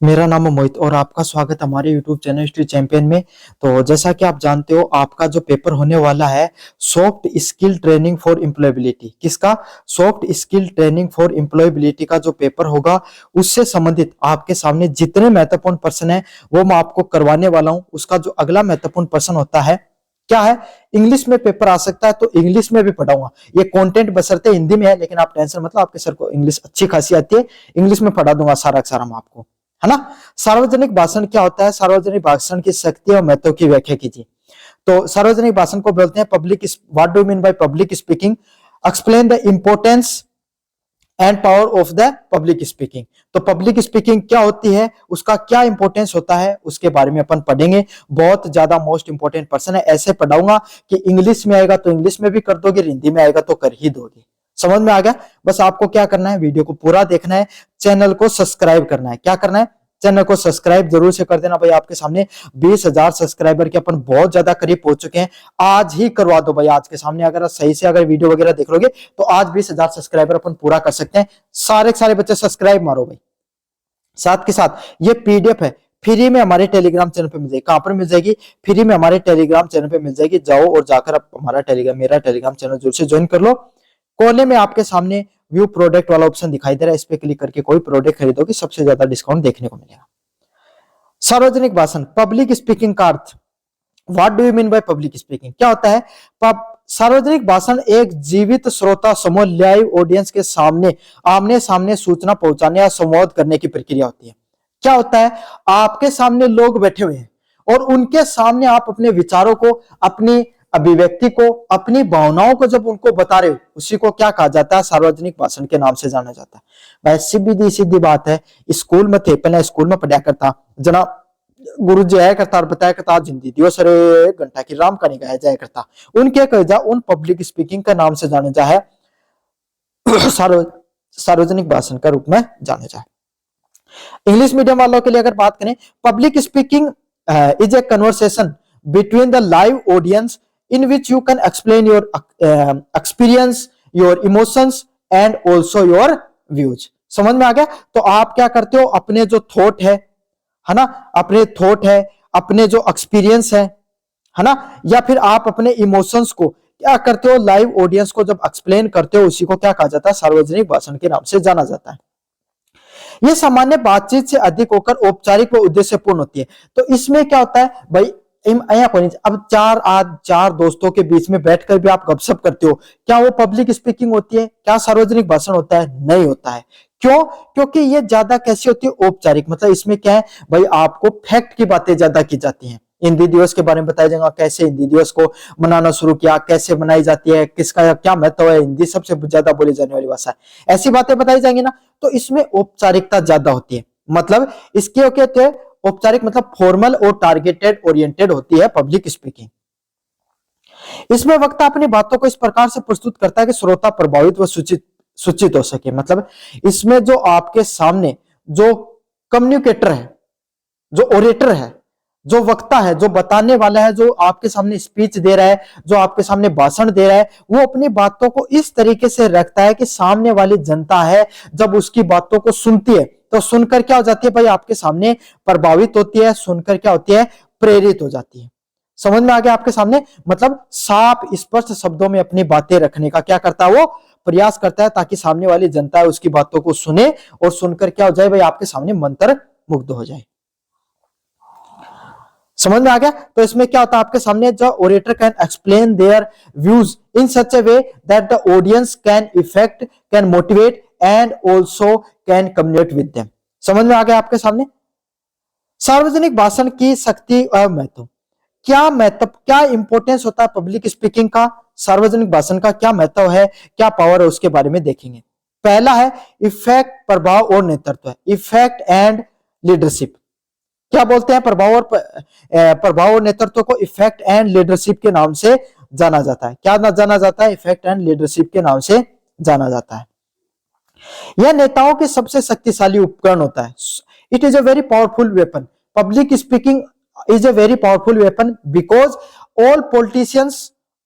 मेरा नाम है मोहित और आपका स्वागत है हमारे YouTube चैनल हिस्ट्री चैंपियन में। तो जैसा कि आप जानते हो, आपका जो पेपर होने वाला है soft skill training for employability, किसका? Soft skill training for employability का जो पेपर होगा उससे संबंधित आपके सामने जितने महत्वपूर्ण प्रश्न है वो मैं आपको करवाने वाला हूं। उसका जो अगला महत्वपूर्ण प्रश्न होता है क्या है, इंग्लिश में पेपर आ सकता है तो इंग्लिश में भी पढ़ाऊंगा। ये कंटेंट बशर्ते हिंदी में है, लेकिन आप टेंशन मतलब, आपके सर को इंग्लिश अच्छी खासी आती है, इंग्लिश में पढ़ा दूंगा सारा सारा मैं आपको, है ना। सार्वजनिक भाषण क्या होता है? सार्वजनिक भाषण की शक्ति और महत्व की व्याख्या कीजिए। तो सार्वजनिक भाषण को बोलते हैं public, what do mean by public speaking? Explain the importance and power of the public speaking. तो पब्लिक स्पीकिंग क्या होती है, उसका क्या इंपॉर्टेंस होता है, उसके बारे में अपन पढ़ेंगे। बहुत ज्यादा मोस्ट इंपॉर्टेंट पर्सन है, ऐसे पढ़ाऊंगा कि इंग्लिश में आएगा तो इंग्लिश में भी कर दोगे, हिंदी में आएगा तो कर ही दोगे। समझ में आ गया? बस आपको क्या करना है, वीडियो को पूरा देखना है, चैनल को सब्सक्राइब करना है। क्या करना है? चैनल को सब्सक्राइब जरूर से कर देना भाई। आपके सामने 20,000 सब्सक्राइबर के अपन बहुत ज्यादा करीब पहुंच चुके हैं। आज ही करवा दो भाई, आज के सामने अगर सही से अगर वीडियो वगैरह देख लोगे तो आज 20,000 सब्सक्राइबर अपन पूरा कर सकते हैं। सारे सारे बच्चे सब्सक्राइब मारो भाई। साथ के साथ ये पीडीएफ है, फ्री में हमारे टेलीग्राम चैनल पे मिल जाएगी। कहां पर मिल जाएगी? फ्री में हमारे टेलीग्राम चैनल पे मिल जाएगी। जाओ और जाकर आप हमारा टेलीग्राम, मेरा टेलीग्राम चैनल जरूर से ज्वाइन कर लो। कोने में आपके सामने व्यू प्रोडक्ट वाला ऑप्शन दिखाई दे रहा है, इस पे क्लिक करके कोई प्रोडक्ट खरीदोगे सबसे ज्यादा डिस्काउंट देखने को मिलेगा। सार्वजनिक भाषण, पब्लिक स्पीकिंग का अर्थ, what do you mean by public speaking? क्या होता है? सार्वजनिक भाषण एक जीवित श्रोता समूह, लाइव ऑडियंस के सामने आमने सामने सूचना पहुंचाने या संवाद करने की प्रक्रिया होती है। क्या होता है? आपके सामने लोग बैठे हुए हैं और उनके सामने आप अपने विचारों को, अपनी अभिव्यक्ति को, अपनी भावनाओं को जब उनको बता रहे हो, उसी को क्या कहा जाता है? सार्वजनिक भाषण के नाम से जाना जाता है। भाई सीधी सीधी बात है, स्कूल में थे, पहले स्कूल में पढ़ा करता जना, गुरु जी आया करता और बताया करता, आज हिंदी दिवस रे घंटा की राम कहानी गाया जाया करता, उनके कह जा उन पब्लिक स्पीकिंग का नाम से जाने जा है सार्वजनिक भाषण का रूप में जाने जाए। इंग्लिश मीडियम वालों के लिए अगर बात करें, public speaking is a conversation between the live audience in which you can explain your experience, your emotions and also your views. समझ में आ गया? तो आप क्या करते हो, अपने जो थॉट है ना, अपने थॉट है, अपने जो एक्सपीरियंस है ना, या फिर आप अपने इमोशंस को क्या करते हो, लाइव ऑडियंस को जब एक्सप्लेन करते हो, उसी को क्या कहा जाता है? सार्वजनिक भाषण के नाम से जाना जाता है। यह सामान्य बातचीत से अधिक होकर औपचारिक व उद्देश्यपूर्ण होती है। तो इसमें क्या होता है भाई, अब चार दोस्तों के बीच में बैठकर भी आप गपशप करते हो, क्या वो पब्लिक स्पीकिंग होती है? क्या सार्वजनिक भाषण होता है? नहीं होता है। क्यों? क्योंकि ये ज्यादा कैसी होती है? औपचारिक। मतलब इसमें क्या है भाई, आपको फैक्ट की बातें ज्यादा की जाती हैं। हिंदी दिवस के बारे में बताया जाएगा, कैसे हिंदी दिवस को मनाना शुरू किया, कैसे मनाई जाती है, किसका क्या महत्व है, हिंदी सबसे ज्यादा बोली जाने वाली भाषा है, ऐसी बातें बताई जाएंगी ना। तो इसमें औपचारिकता ज्यादा होती है। मतलब इसके कहते हैं औपचारिक, मतलब फॉर्मल और टारगेटेड ओरिएंटेड होती है पब्लिक स्पीकिंग। इसमें वक्ता अपनी बातों को इस प्रकार से प्रस्तुत करता है कि श्रोता प्रभावित व सूचित हो सके। मतलब इसमें जो आपके सामने जो कम्युनिकेटर है, जो ओरेटर है, जो वक्ता है, जो बताने वाला है, जो आपके सामने स्पीच दे रहा है, जो आपके सामने भाषण दे रहा है, वो अपनी बातों को इस तरीके से रखता है कि सामने वाली जनता है जब उसकी बातों को सुनती है तो सुनकर क्या हो जाती है भाई, आपके सामने प्रभावित होती है, सुनकर क्या होती है? प्रेरित हो जाती है। समझ में आ गया आपके सामने? मतलब साफ स्पष्ट शब्दों में अपनी बातें रखने का क्या करता है? वो प्रयास करता है ताकि सामने वाली जनता है उसकी बातों को सुने और सुनकर क्या हो जाए भाई, आपके सामने मंत्र मुग्ध हो जाए। समझ में आ गया? तो इसमें क्या होता है, आपके सामने जो orator can explain their views in such A way that the audience can effect, can motivate and also can communicate with them. समझ में आ गया आपके सामने? सार्वजनिक भाषण की शक्ति और महत्व, क्या इंपॉर्टेंस होता है पब्लिक स्पीकिंग का, सार्वजनिक भाषण का क्या महत्व है, क्या पावर है, उसके बारे में देखेंगे। पहला है इफेक्ट, प्रभाव और नेतृत्व है। इफेक्ट एंड लीडरशिप, क्या बोलते हैं? प्रभाव और नेतृत्व को इफेक्ट एंड लीडरशिप के नाम से जाना जाता है। क्या जाना जाता है? इफेक्ट एंड लीडरशिप के नाम से जाना जाता है। यह नेताओं के सबसे शक्तिशाली उपकरण होता है। It is a very powerful weapon. Public speaking is a very powerful weapon because all politicians,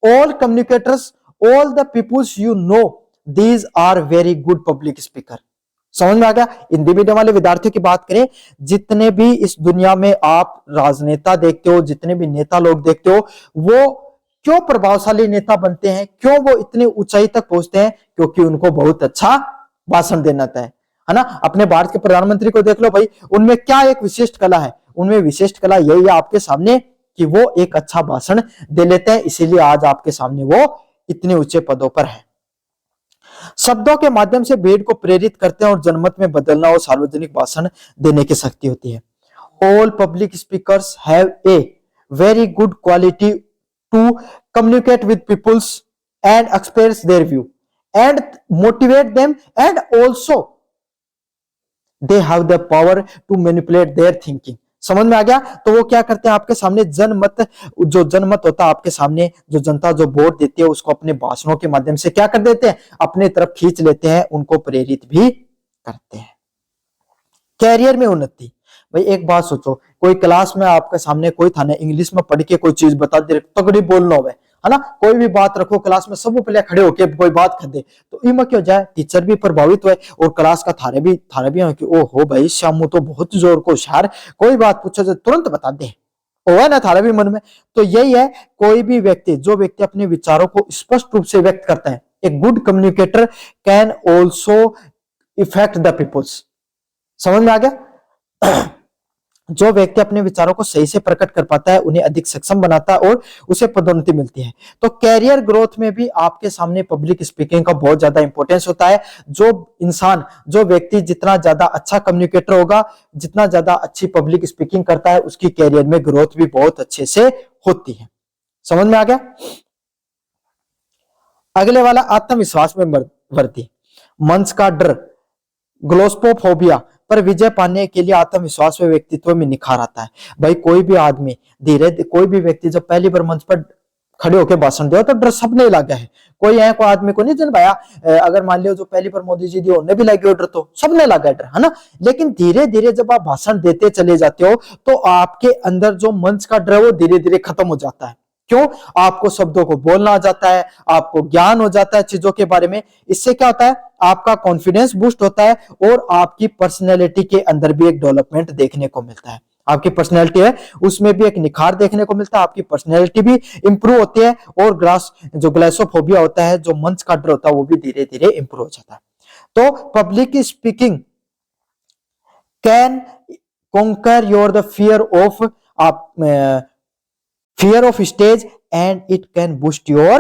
all communicators, all the peoples you know, these are very good public speaker. समझ में आ गया। हिंदी मीडियम वाले विद्यार्थियों की बात करें, जितने भी इस दुनिया में आप राजनेता देखते हो, जितने भी नेता लोग देखते हो, वो क्यों प्रभावशाली नेता बनते हैं, क्यों वो इतनी ऊंचाई तक पहुंचते हैं? क्योंकि उनको बहुत अच्छा भाषण देना आता है ना। अपने भारत के प्रधानमंत्री को देख लो भाई, उनमें क्या एक विशिष्ट कला है? उनमें विशिष्ट कला यही है आपके सामने कि वो एक अच्छा भाषण दे लेते हैं, इसीलिए आज आपके सामने वो इतने ऊंचे पदों पर है। शब्दों के माध्यम से भीड़ को प्रेरित करते हैं और जनमत में बदलना और सार्वजनिक भाषण देने की शक्ति होती है। All public speakers have a very good quality to communicate with peoples and express their view and motivate them and also they have the power to manipulate their thinking. समझ में आ गया। तो वो क्या करते हैं आपके सामने जनमत, जो जनमत होता है आपके सामने, जो जनता जो वोट देती है उसको अपने भाषणों के माध्यम से क्या कर देते हैं? अपने तरफ खींच लेते हैं, उनको प्रेरित भी करते हैं। कैरियर में उन्नति, भाई एक बात सोचो, कोई क्लास में आपके सामने कोई था ना, इंग्लिश में पढ़ के कोई चीज बता दे, तगड़ी बोलना हो है ना, कोई भी बात रखो क्लास में, सब पहले खड़े होके कोई बात कर दे, तो इमा क्या हो जाए, टीचर भी प्रभावित हुए और क्लास का थारे भी हो कि ओ हो भाई श्यामू तो बहुत जोर को होशियार, कोई बात पूछो तो तुरंत बता दे, है ना थारे भी मन में। तो यही है, कोई भी व्यक्ति, जो व्यक्ति अपने विचारों को स्पष्ट रूप से व्यक्त करता है, एक good communicator can also effect the peoples. समझ में आ गया। जो व्यक्ति अपने विचारों को सही से प्रकट कर पाता है, उन्हें अधिक सक्षम बनाता है और उसे पदोन्नति मिलती है। तो कैरियर ग्रोथ में भी आपके सामने पब्लिक स्पीकिंग का बहुत ज्यादा इंपॉर्टेंस होता है। जो इंसान, जो व्यक्ति जितना ज्यादा अच्छा कम्युनिकेटर होगा, जितना ज्यादा अच्छी पब्लिक स्पीकिंग करता है, उसकी कैरियर में ग्रोथ भी बहुत अच्छे से होती है। समझ में आ गया। अगले वाला आत्मविश्वास में वृद्धि, मंच का डर, ग्लोस्पोफोबिया पर विजय पाने के लिए आत्मविश्वास व व्यक्तित्व में निखार आता है। भाई कोई भी आदमी कोई भी व्यक्ति जब पहली बार मंच पर खड़े होकर भाषण दे तो डर सबने लगा है, कोई है कोई आदमी को नहीं जन भाया, अगर मान लियो जो पहली बार मोदी जी दिए उन्हें भी लगे डर, तो सबने लगा डर, है ना। लेकिन धीरे धीरे जब आप भाषण देते चले जाते हो तो आपके अंदर जो मंच का डर है वो धीरे धीरे खत्म हो जाता है। क्यों? आपको शब्दों को बोलना आ जाता है, आपको ज्ञान हो जाता है चीजों के बारे में। इससे क्या होता है, आपका कॉन्फिडेंस बूस्ट होता है और आपकी पर्सनैलिटी के अंदर भी एक डेवलपमेंट देखने को मिलता है। आपकी पर्सनैलिटी है उसमें भी एक निखार देखने को मिलता है, आपकी पर्सनैलिटी भी इंप्रूव होती है और ग्लासोफोबिया होता है, जो मंच का डर होता है, वो भी धीरे धीरे इंप्रूव हो जाता है। तो public speaking can conquer your the fear of stage and it can boost your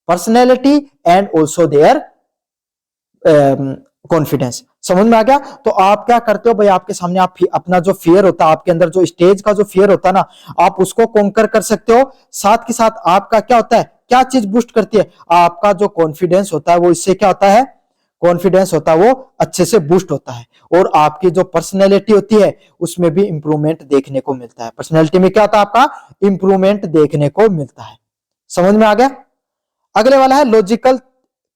personality and also their confidence. समझ में आ गया। तो आप क्या करते हो भाई, आपके सामने आप अपना जो फियर होता है, आपके अंदर जो स्टेज का जो फियर होता है ना, आप उसको कॉन्कर कर सकते हो। साथ के साथ आपका क्या होता है, क्या चीज बूस्ट करती है, आपका जो कॉन्फिडेंस होता है वो इससे क्या होता है, कॉन्फिडेंस होता है वो अच्छे से बूस्ट होता है और आपकी जो पर्सनैलिटी होती है उसमें भी इंप्रूवमेंट देखने को मिलता है। पर्सनैलिटी में क्या होता है, आपका इंप्रूवमेंट देखने को मिलता है। समझ में आ गया। अगले वाला है लॉजिकल,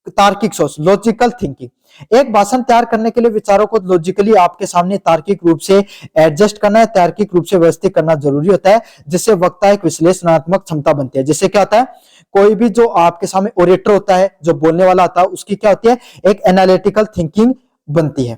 तार्किक सोच, लॉजिकल थिंकिंग। एक भाषण तैयार करने के लिए विचारों को लॉजिकली आपके सामने तार्किक रूप से एडजस्ट करना है, तार्किक रूप से व्यवस्थित करना जरूरी होता है, जिससे वक्ता एक विश्लेषणात्मक क्षमता बनती है। जिससे क्या होता है, कोई भी जो आपके सामने ओरेटर होता है, जो बोलने वाला होता है, उसकी क्या होती है, एक एनालिटिकल थिंकिंग बनती है।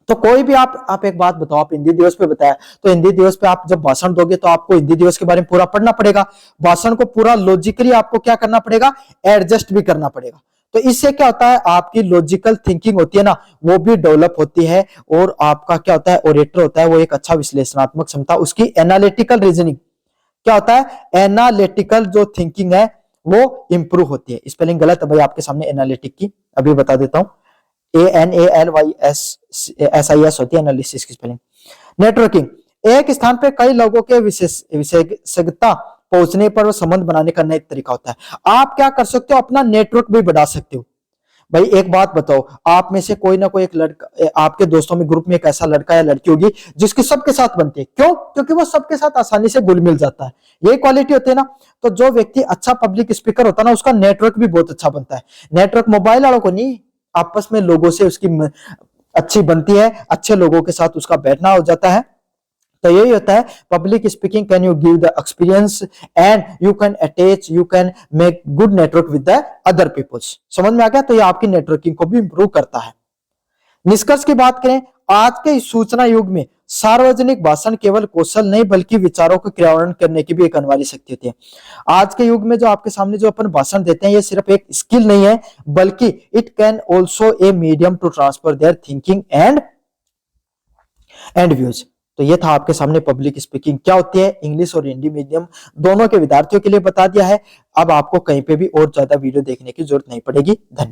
तो कोई भी आप एक बात बताओ, आप हिंदी दिवस पे बताया, तो हिंदी दिवस पे आप जब भाषण दोगे तो आपको हिंदी दिवस के बारे में पूरा पढ़ना पड़ेगा, भाषण को पूरा लॉजिकली आपको क्या करना पड़ेगा, एडजस्ट भी करना पड़ेगा। तो इससे क्या होता है, आपकी लॉजिकल थिंकिंग होती है ना, वो भी डेवलप होती है और आपका क्या होता है, ओरेटर होता है वो एक अच्छा विश्लेषणात्मक क्षमता, उसकी एनालिटिकल रीजनिंग क्या होता है, एनालिटिकल जो थिंकिंग है वो इंप्रूव होती है। स्पेलिंग गलत है भाई आपके सामने एनालिटिक की, अभी बता देता हूं, ANALYSIS होती है एनालिसिस की स्पेलिंग। नेटवर्किंग, एक स्थान पे कई लोगों के विशेषज्ञता पहुंचने पर वो संबंध बनाने का नया तरीका होता है। आप क्या कर सकते हो, अपना नेटवर्क भी बढ़ा सकते हो। भाई एक बात बताओ, आप में से कोई ना कोई एक लड़का, आपके दोस्तों में ग्रुप में एक ऐसा लड़का या लड़की होगी जिसकी सबके साथ बनती है। क्यों? क्योंकि वो सबके साथ आसानी से घुल मिल जाता है, यही क्वालिटी होती है ना। तो जो व्यक्ति अच्छा पब्लिक स्पीकर होता है ना, उसका नेटवर्क भी बहुत अच्छा बनता है। नेटवर्क मोबाइल वालों को नहीं, आपस में लोगों से उसकी अच्छी बनती है, अच्छे लोगों के साथ उसका बैठना हो जाता है। तो यही होता है public speaking, can you give the experience and you can attach, you can make good network with the other peoples. समझ में आ गया। तो ये आपकी नेटवर्किंग को भी इंप्रूव करता है। निष्कर्ष की बात करें, आज के इस सूचना युग में सार्वजनिक भाषण केवल कौशल नहीं बल्कि विचारों को क्रियान्वयन करने की भी एक अनिवार्य शक्ति होती है। आज के युग में जो आपके सामने जो अपन भाषण देते हैं, ये सिर्फ एक स्किल नहीं है, बल्कि it can also a medium to transfer their thinking and views. तो ये था आपके सामने पब्लिक स्पीकिंग क्या होती है, इंग्लिश और हिंदी मीडियम दोनों के विद्यार्थियों के लिए बता दिया है। अब आपको कहीं पे भी और ज्यादा वीडियो देखने की जरूरत नहीं पड़ेगी। धन्यवाद।